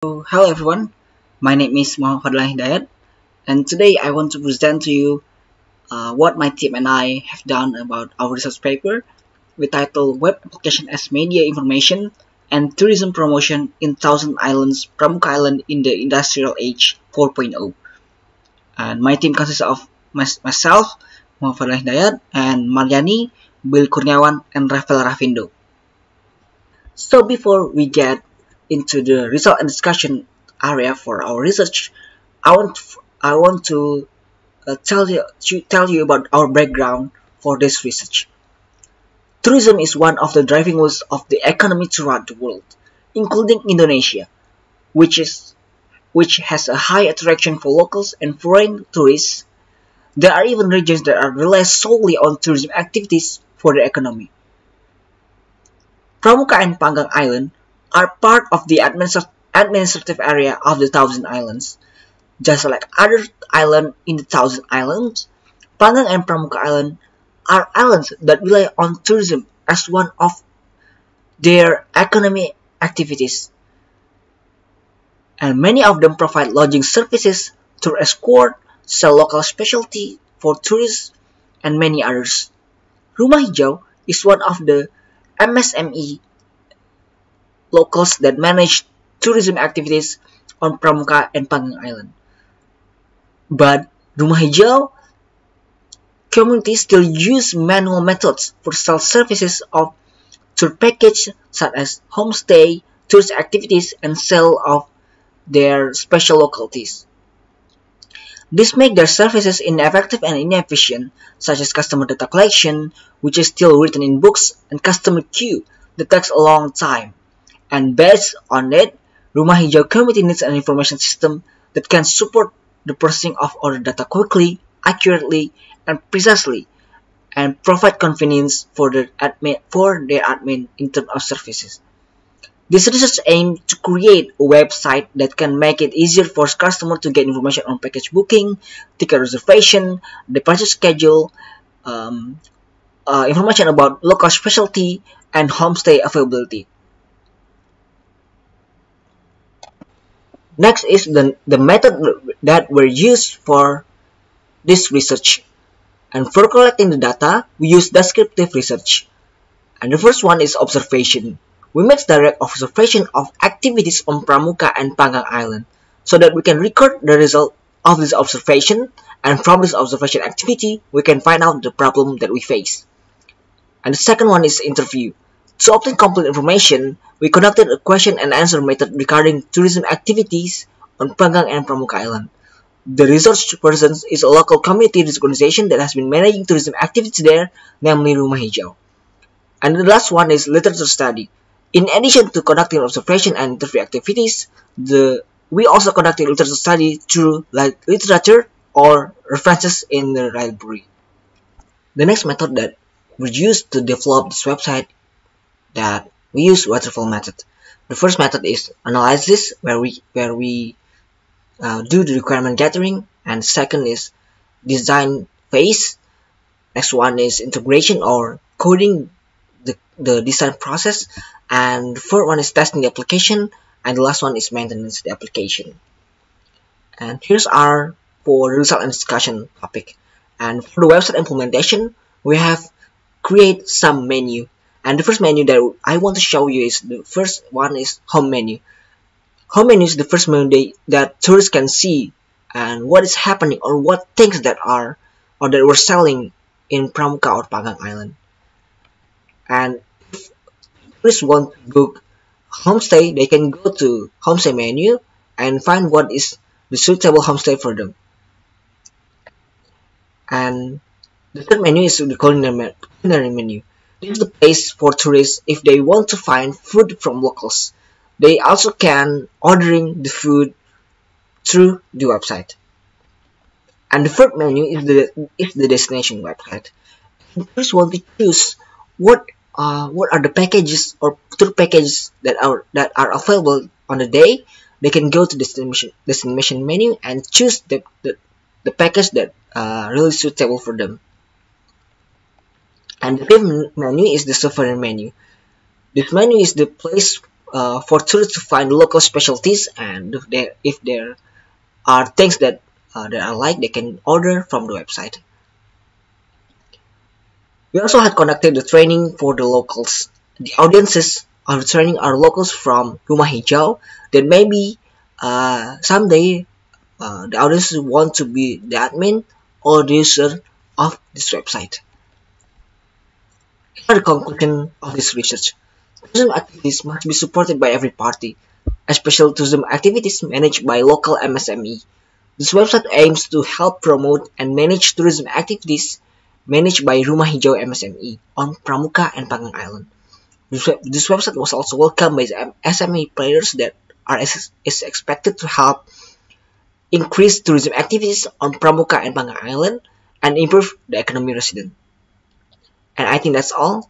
Hello everyone, my name is Fadlan Hidayat, and today I want to present to you what my team and I have done about our research paper with title Web Application as Media Information and Tourism Promotion in Thousand Islands, Pramuka Island in the Industrial Age 4.0. And my team consists of myself, Fadlan Hidayat, and Maryani, Kurniawan, and Ravindo. So before we get into the result and discussion area for our research, I want to tell you about our background for this research. Tourism is one of the driving wheels of the economy throughout the world, including Indonesia, which has a high attraction for locals and foreign tourists. There are even regions that are rely solely on tourism activities for the economy. Pramuka and Panggang Island are part of the administrative area of the Thousand Islands. Just like other islands in the Thousand Islands, Panggang and Pramuka Island are islands that rely on tourism as one of their economic activities. And many of them provide lodging services, tour escort, sell local specialty for tourists, and many others. Rumah Hijau is one of the MSME locals that manage tourism activities on Pramuka and Panggang Island. But Rumah Hijau communities still use manual methods for sell services of tour package such as homestay, tourist activities, and sale of their special localities. This makes their services ineffective and inefficient, such as customer data collection, which is still written in books, and customer queue that takes a long time. And based on it, Rumah Hijau community needs an information system that can support the processing of order data quickly, accurately, and precisely, and provide convenience for their admin in terms of services. This research aims to create a website that can make it easier for customers to get information on package booking, ticket reservation, departure schedule, information about local specialty, and homestay availability. Next is the method that were used for this research. And for collecting the data, we use descriptive research. And the first one is observation. We make direct observation of activities on Pramuka and Panggang Island so that we can record the result of this observation, and from this observation activity, we can find out the problem that we face. And the second one is interview. To obtain complete information, we conducted a question and answer method regarding tourism activities on Panggang and Pramuka Island. The research person is a local community organization that has been managing tourism activities there, namely Rumah Hijau. And the last one is literature study. In addition to conducting observation and interview activities, we also conducted literature study through literature or references in the library. The next method that we used to develop this website that we use waterfall method. The first method is analysis, where we do the requirement gathering, and second is design phase. Next one is integration or coding the design process, and the third one is testing the application, and the last one is maintenance of the application. And here's our for result and discussion topic. And for the website implementation, we have create some menu. And the first menu that I want to show you is the first one is home menu. Home menu is the first menu that tourists can see and what is happening or what things that are or that we're selling in Pramuka or Panggang Island. And if tourists want to book homestay, they can go to homestay menu and find what is the suitable homestay for them. And the third menu is the culinary menu. This is the place for tourists if they want to find food from locals. They also can ordering the food through the website. And the fourth menu is the destination website. If tourists want to choose what are the packages or tour packages that are available on the day, they can go to destination menu and choose the package that really suitable for them. And the fifth menu is the souvenir menu. This menu is the place for tourists to find local specialties, and if there are things that they are like, they can order from the website. We also had conducted the training for the locals. The audiences of the training are locals from Rumah Hijau that maybe someday the audience want to be the admin or the user of this website. Here are the conclusion of this research. Tourism activities must be supported by every party, especially tourism activities managed by local MSME. This website aims to help promote and manage tourism activities managed by Rumah Hijau MSME on Pramuka and Panggang Island. This website was also welcomed by SME players that is expected to help increase tourism activities on Pramuka and Panggang Island and improve the economy resident. And I think that's all.